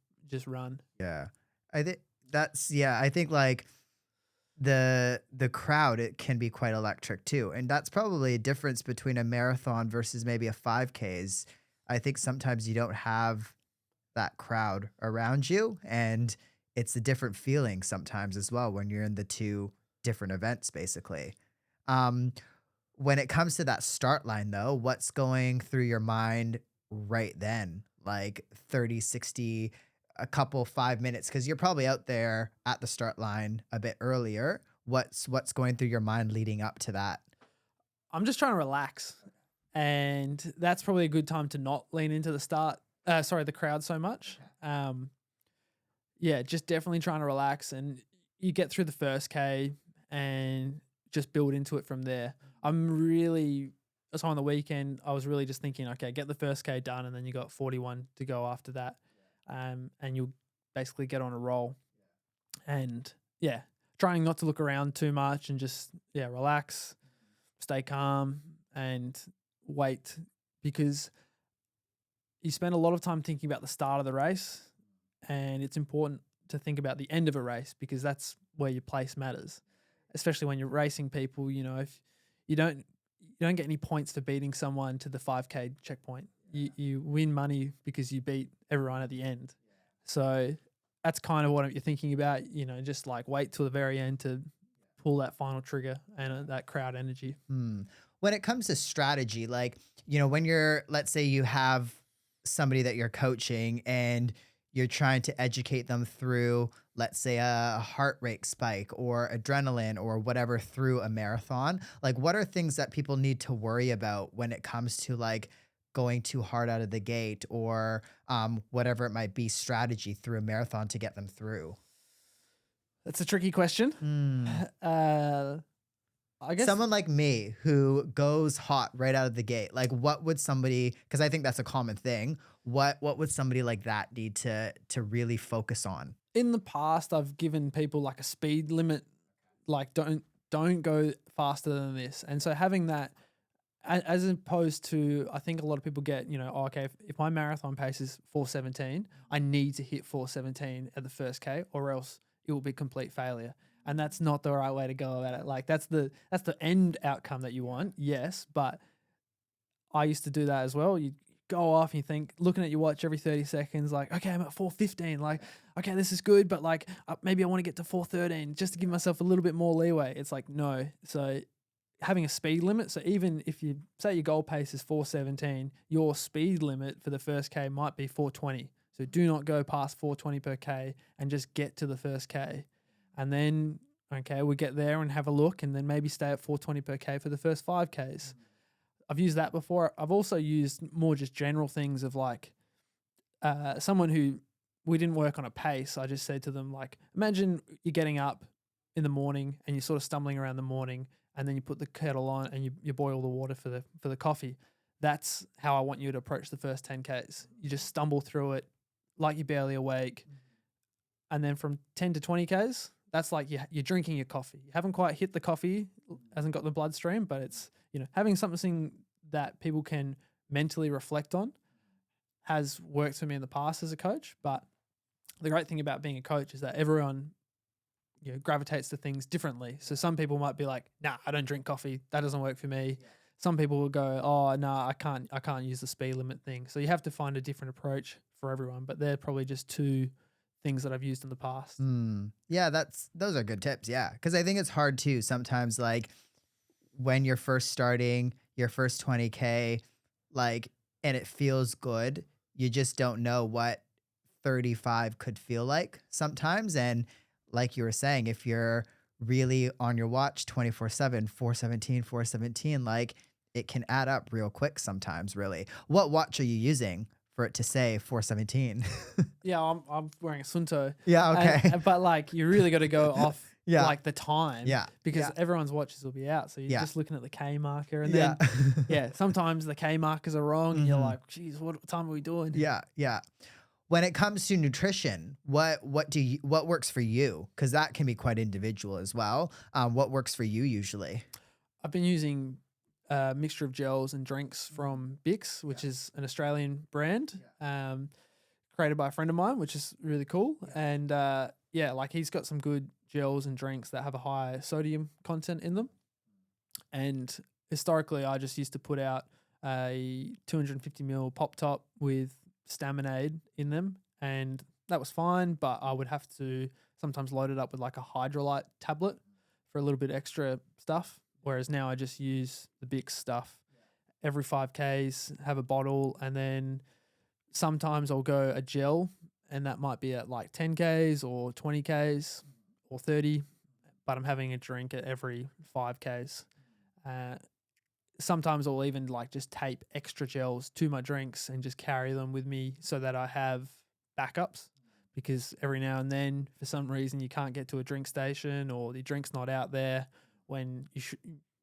run. Yeah. I think I think like the crowd, it can be quite electric too. And that's probably a difference between a marathon versus maybe a 5Ks. I think sometimes you don't have that crowd around you, and it's a different feeling sometimes as well when you're in the two different events basically. When it comes to that start line though, what's going through your mind right then? Like 30, 60, a couple 5 minutes, because you're probably out there at the start line a bit earlier. What's going through your mind leading up to that? I'm just trying to relax. And that's probably a good time to not lean into the crowd so much. Yeah, just definitely trying to relax and you get through the first K and just build into it from there. So on the weekend, I was really just thinking, okay, get the first K done and then you got 41 to go after that. And you'll basically get on a roll. And yeah, trying not to look around too much and just, relax, stay calm and wait, because you spend a lot of time thinking about the start of the race and it's important to think about the end of a race because that's where your place matters, especially when you're racing people. You know, if you don't get any points for beating someone to the 5K checkpoint, you win money because you beat everyone at the end. So that's kind of what you're thinking about, you know, just like wait till the very end to pull that final trigger and that crowd energy. When it comes to strategy, like, you know, when let's say you have somebody that you're coaching and you're trying to educate them through, let's say, a heart rate spike or adrenaline or whatever through a marathon, like what are things that people need to worry about when it comes to like going too hard out of the gate or whatever it might be, strategy through a marathon to get them through? That's a tricky question. I guess someone like me who goes hot right out of the gate, like what would somebody, because I think that's a common thing, what would somebody like that need to really focus on? in the past, I've given people like a speed limit, like don't go faster than this. And so having that, as opposed to, I think a lot of people get, okay, if my marathon pace is 4:17, I need to hit 4:17 at the first K or else it will be complete failure. And that's not the right way to go about it. Like that's the end outcome that you want. Yes. But I used to do that as well. You go off and you think, looking at your watch every 30 seconds, like, okay, I'm at 4:15. Like, okay, this is good, but like maybe I want to get to 4:13 just to give myself a little bit more leeway. It's like, no. So having a speed limit. So even if you say your goal pace is 4:17, your speed limit for the first K might be 4:20. So do not go past 4:20 per K and just get to the first K. And then, okay, we get there and have a look and then maybe stay at 4:20 per K for the first 5Ks. I've used that before. I've also used more just general things of like someone who we didn't work on a pace. I just said to them, like, imagine you're getting up in the morning and you're sort of stumbling around the morning and then you put the kettle on and you boil the water for the coffee. That's how I want you to approach the first 10Ks. You just stumble through it like you're barely awake. And then from 10 to 20Ks, that's like you're drinking your coffee. You haven't quite hit the coffee, hasn't got the bloodstream, but it's, having something that people can mentally reflect on has worked for me in the past as a coach. But the great thing about being a coach is that everyone gravitates to things differently. So some people might be like, nah, I don't drink coffee. That doesn't work for me. Yeah. Some people will go, oh, no, I can't use the speed limit thing. So you have to find a different approach for everyone. But they're probably just two things that I've used in the past. Yeah, those are good tips. Yeah, because I think it's hard too sometimes. Like when you're first starting your first 20K, like, and it feels good, you just don't know what 35 could feel like sometimes. And like you were saying, if you're really on your watch 24/7, 417, 417, like it can add up real quick sometimes, really. What watch are you using for it to say 417? Yeah, I'm wearing a Sunto, Yeah, okay. but like you really got to go off Yeah, like the time yeah, because yeah, everyone's watches will be out, so you're yeah, just looking at the K marker, and yeah. then yeah, sometimes the K markers are wrong, and you're hmm like, geez, what time are we doing? Yeah, yeah. When it comes to nutrition, what works for you? Because that can be quite individual as well. What works for you usually? I've been using a mixture of gels and drinks from Bix, which is an Australian brand, created by a friend of mine, which is really cool. And yeah, like he's got some good gels and drinks that have a high sodium content in them. And historically, I just used to put out a 250 ml pop top with Staminade in them, and that was fine. But I would have to sometimes load it up with like a hydrolyte tablet for a little bit extra stuff. Whereas now I just use the Bix stuff every 5Ks, have a bottle, and then sometimes I'll go a gel, and that might be at like 10Ks or 20Ks or 30, but I'm having a drink at every 5Ks. Uh, Sometimes I'll even like just tape extra gels to my drinks and just carry them with me so that I have backups. Because every now and then, for some reason, you can't get to a drink station or the drink's not out there when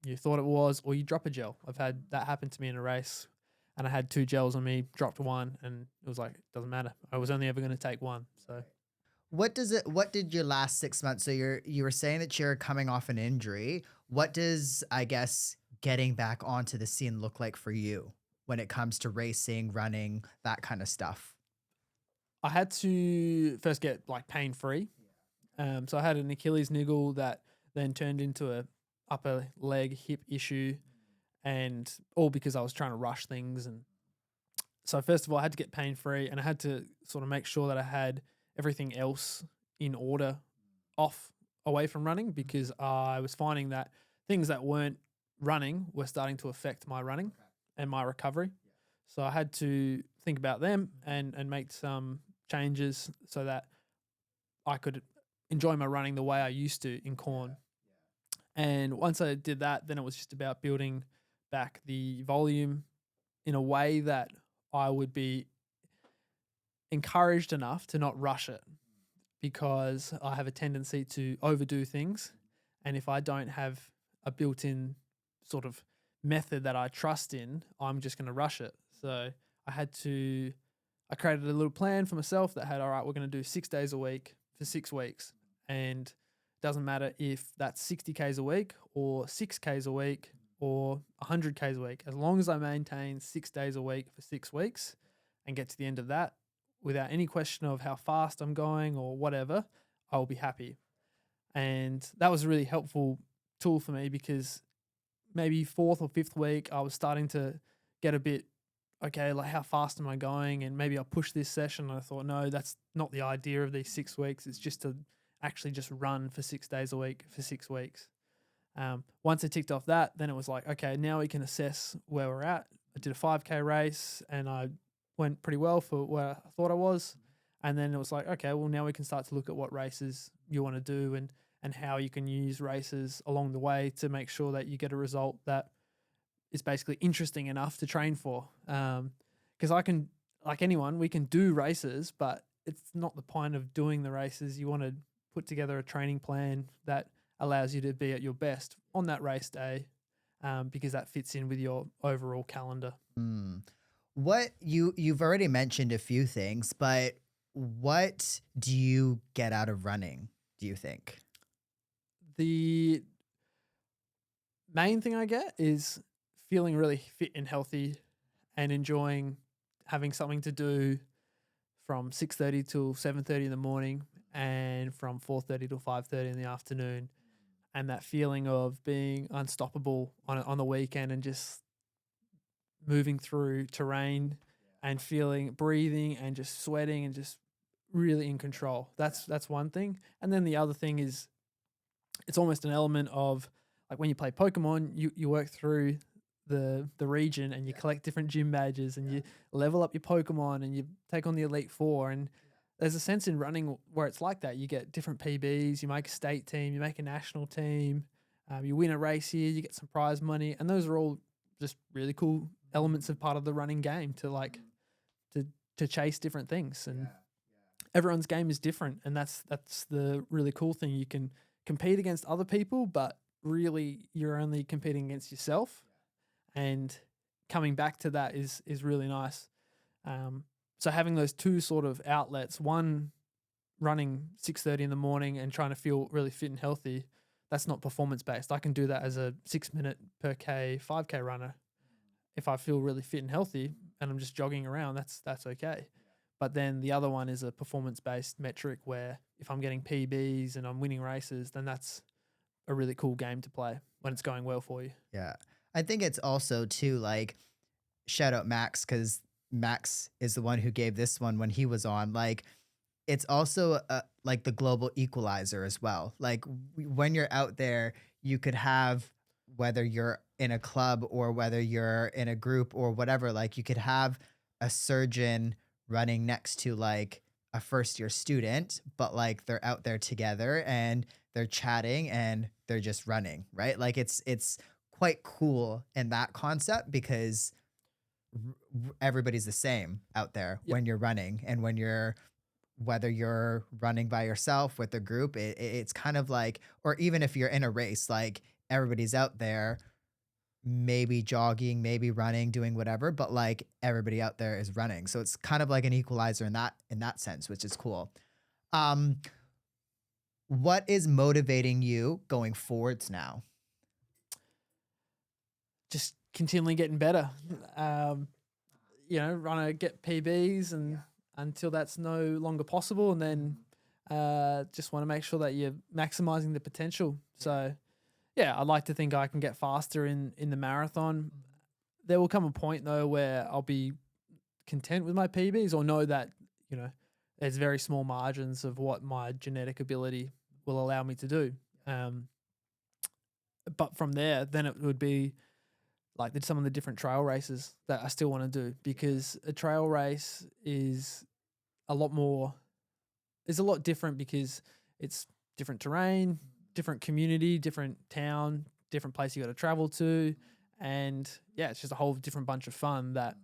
you thought it was, or you drop a gel. I've had that happen to me in a race, and I had 2 gels on me, dropped one, and it was like, it doesn't matter. I was only ever going to take one. So What did your last 6 months? So you were saying that you're coming off an injury. What does, I guess, getting back onto the scene look like for you when it comes to racing, running, that kind of stuff? I had to first get like pain free. So I had an Achilles niggle that then turned into a upper leg hip issue, and all because I was trying to rush things. And so first of all, I had to get pain free, and I had to sort of make sure that I had everything else in order off away from running, because I was finding that things that weren't running were starting to affect my running and my recovery. So I had to think about them and make some changes so that I could enjoy my running the way I used to in corn. And once I did that, then it was just about building back the volume in a way that I would be encouraged enough to not rush it, because I have a tendency to overdo things. And if I don't have a built in sort of method that I trust in, I'm just going to rush it. So I created a little plan for myself that had, all right, we're going to do 6 days a week for 6 weeks. And it doesn't matter if that's 60Ks a week or 6Ks a week or 100Ks a week. As long as I maintain 6 days a week for 6 weeks and get to the end of that without any question of how fast I'm going or whatever, I will be happy. And that was a really helpful tool for me, because maybe fourth or fifth week, I was starting to get a bit, okay, like how fast am I going? And maybe I'll push this session. And I thought, no, that's not the idea of these 6 weeks. It's just to actually just run for 6 days a week for 6 weeks. Once I ticked off that, then it was like, okay, now we can assess where we're at. I did a 5K race and I went pretty well for where I thought I was. And then it was like, okay, well, now we can start to look at what races you want to do and how you can use races along the way to make sure that you get a result that is basically interesting enough to train for. Because I can, like anyone, we can do races, but it's not the point of doing the races. You want to put together a training plan that allows you to be at your best on that race day, because that fits in with your overall calendar. Mm. What you've already mentioned a few things, but what do you get out of running, do you think? The main thing I get is feeling really fit and healthy and enjoying having something to do from 6:30 till 7:30 in the morning and from 4:30 till 5:30 in the afternoon, and that feeling of being unstoppable on the weekend and just moving through terrain and feeling breathing and just sweating and just really in control. That's one thing. And then the other thing is it's almost an element of like when you play Pokemon, you work through the region and you collect different gym badges and you level up your Pokemon and you take on the Elite Four. And there's a sense in running where it's like that. You get different PBs, you make a state team, you make a national team, you win a race here, you get some prize money, and those are all just really cool elements of part of the running game to like to to chase different things. And everyone's game is different, and that's the really cool thing. You can compete against other people, but really you're only competing against yourself. And coming back to that is really nice. So having those two sort of outlets, one running 6:30 in the morning and trying to feel really fit and healthy, that's not performance based. I can do that as a 6 minute per K, 5K runner. If I feel really fit and healthy and I'm just jogging around, that's okay. But then the other one is a performance based metric where if I'm getting PBs and I'm winning races, then that's a really cool game to play when it's going well for you. Yeah. I think it's also too like shout out Max because Max is the one who gave this one when he was on. Like it's also like the global equalizer as well. Like when you're out there, you could have whether you're in a club or whether you're in a group or whatever. Like you could have a surgeon running next to like a first year student, but like they're out there together and they're chatting and they're just running, right? Like it's quite cool in that concept because everybody's the same out there Yep. when you're running and when you're whether you're running by yourself with a group it's kind of like or even if you're in a race like everybody's out there maybe jogging maybe running doing whatever but like everybody out there is running so it's kind of like an equalizer in that sense which is cool. um what is motivating you going forwards now? Just continually getting better. Um, want to get PBs and until that's no longer possible, and then just want to make sure that you're maximizing the potential. So, yeah, I'd like to think I can get faster in the marathon. There will come a point though where I'll be content with my PBs or know that you know there's very small margins of what my genetic ability will allow me to do. Um, but from there, then it would be like some of the different trail races that I still want to do because a trail race is a lot more is a lot different because it's different terrain, different community, different town, different place you got to travel to, and yeah, it's just a whole different bunch of fun that.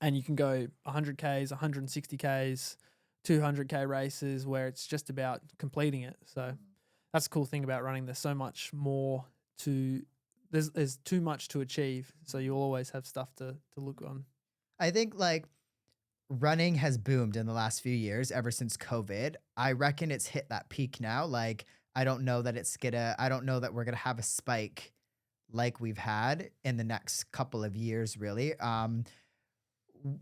And you can go 100 Ks, 160 Ks, 200K races where it's just about completing it. So that's the cool thing about running. There's so much more to there's too much to achieve, so you'll always have stuff to look on. I think like running has boomed in the last few years ever since COVID. I reckon it's hit that peak now. Like I don't know that we're gonna have a spike like we've had in the next couple of years, really.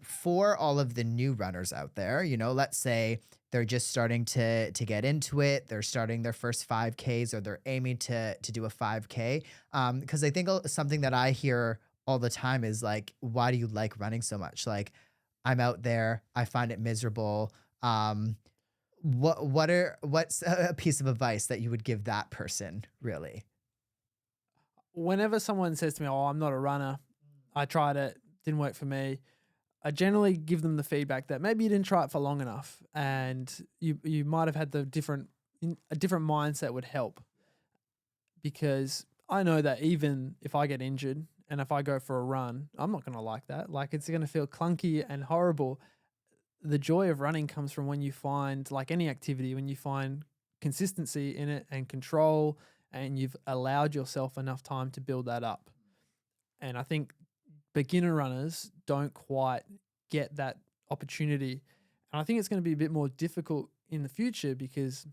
For all of the new runners out there, let's say they're just starting to get into it. They're starting their first 5Ks or they're aiming to do a 5K. Because I think something that I hear all the time is like, why do you like running so much? Like, I'm out there, I find it miserable. What's a piece of advice that you would give that person, really? Whenever someone says to me, "Oh, I'm not a runner. I tried it, didn't work for me," I generally give them the feedback that maybe you didn't try it for long enough, and you might have had a different mindset would help. Because I know that even if I get injured and if I go for a run, I'm not going to like that. Like it's going to feel clunky and horrible. The joy of running comes from when you find, like any activity, when you find consistency in it and control, and you've allowed yourself enough time to build that up. And I think beginner runners don't quite get that opportunity. And I think it's going to be a bit more difficult in the future because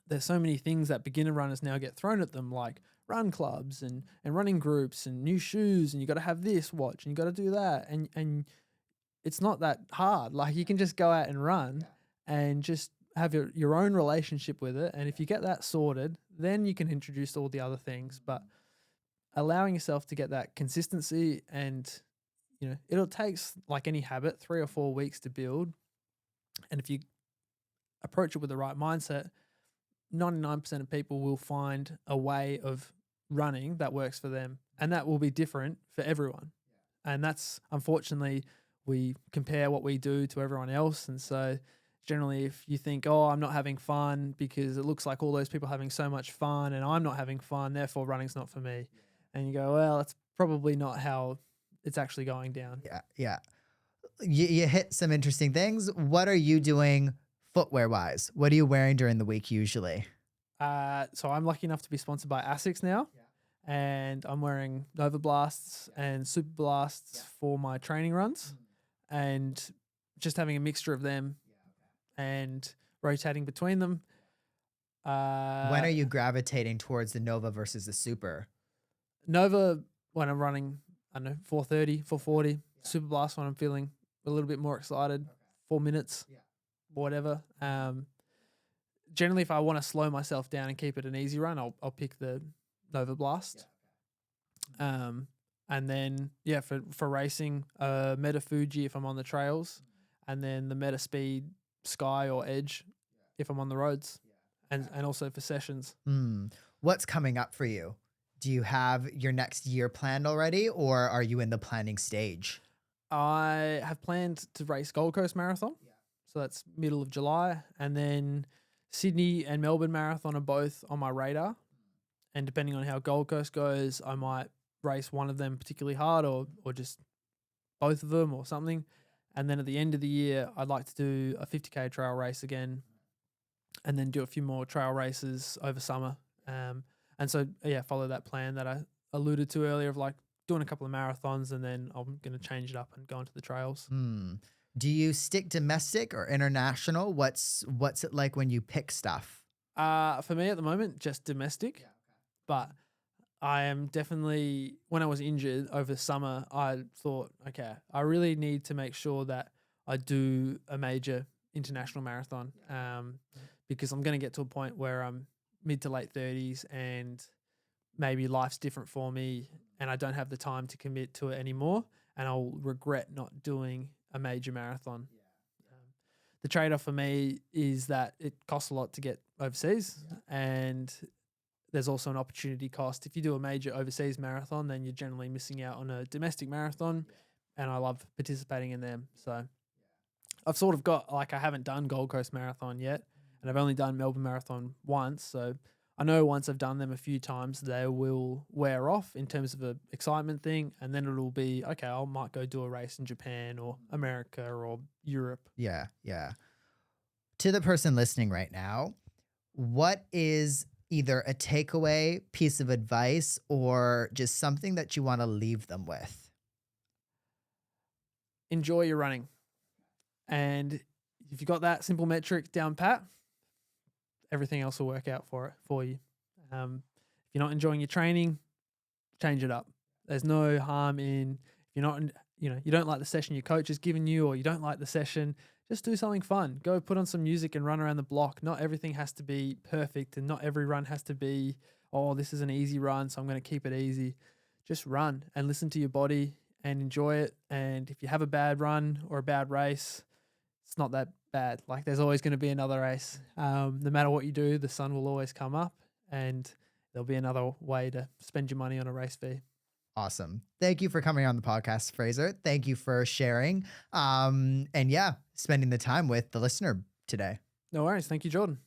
there's so many things that beginner runners now get thrown at them, like run clubs and running groups and new shoes, and you got to have this watch and you got to do that, and it's not that hard. Like you can just go out and run and just have your own relationship with it, and if you get that sorted, then you can introduce all the other things. But allowing yourself to get that consistency, and it'll take like any habit 3 or 4 weeks to build, and if you approach it with the right mindset, 99% of people will find a way of running that works for them. And that will be different for everyone. And that's, unfortunately, we compare what we do to everyone else. And so generally, if you think, oh, I'm not having fun because it looks like all those people are having so much fun and I'm not having fun, therefore running's not for me. And you go, well, that's probably not how it's actually going down. Yeah. Yeah. You hit some interesting things. What are you doing footwear wise? What are you wearing during the week usually? So I'm lucky enough to be sponsored by ASICS now. And I'm wearing Nova Blasts and Super Blasts for my training runs, and just having a mixture of them and rotating between them. When are you gravitating towards the Nova versus the Super? Nova when I'm running, I don't know, 4:30, 4:40. Super Blast when I'm feeling a little bit more excited, 4 minutes, whatever. Generally, if I want to slow myself down and keep it an easy run, I'll pick the Nova Blast. And then for racing, Meta Fuji if I'm on the trails, and then the Meta Speed Sky or Edge if I'm on the roads, and also for sessions. What's coming up for you? Do you have your next year planned already, or are you in the planning stage? I have planned to race Gold Coast Marathon, so that's middle of July, and then Sydney and Melbourne Marathon are both on my radar. And depending on how Gold Coast goes, I might race one of them particularly hard or just both of them or something. And then at the end of the year, I'd like to do a 50K trail race again and then do a few more trail races over summer. And so, follow that plan that I alluded to earlier of like doing a couple of marathons, and then I'm going to change it up and go into the trails. Do you stick domestic or international? What's it like when you pick stuff? For me at the moment, just domestic. But I am definitely, when I was injured over the summer, I thought, okay, I really need to make sure that I do a major international marathon, because I'm going to get to a point where I'm mid to late 30s and maybe life's different for me and I don't have the time to commit to it anymore, and I'll regret not doing a major marathon. The trade-off for me is that it costs a lot to get overseas, and there's also an opportunity cost. If you do a major overseas marathon, then you're generally missing out on a domestic marathon, and I love participating in them. So I've sort of got, like, I haven't done Gold Coast Marathon yet, and I've only done Melbourne Marathon once. So I know once I've done them a few times, they will wear off in terms of an excitement thing, and then it'll be, okay, I might go do a race in Japan or America or Europe. Yeah. To the person listening right now, what is either a takeaway, piece of advice, or just something that you want to leave them with? Enjoy your running. And if you've got that simple metric down pat, everything else will work out for you. If you're not enjoying your training, change it up. There's no harm in, if you're not, you don't like the session your coach has given you, or you don't like the session, just do something fun. Go put on some music and run around the block. Not everything has to be perfect, and not every run has to be, oh, this is an easy run, so I'm going to keep it easy. Just run and listen to your body and enjoy it. And if you have a bad run or a bad race, it's not that bad. Like, there's always going to be another race. No matter what you do, the sun will always come up, and there'll be another way to spend your money on a race fee. Awesome. Thank you for coming on the podcast, Fraser. Thank you for sharing. Spending the time with the listener today. No worries. Thank you, Jordan.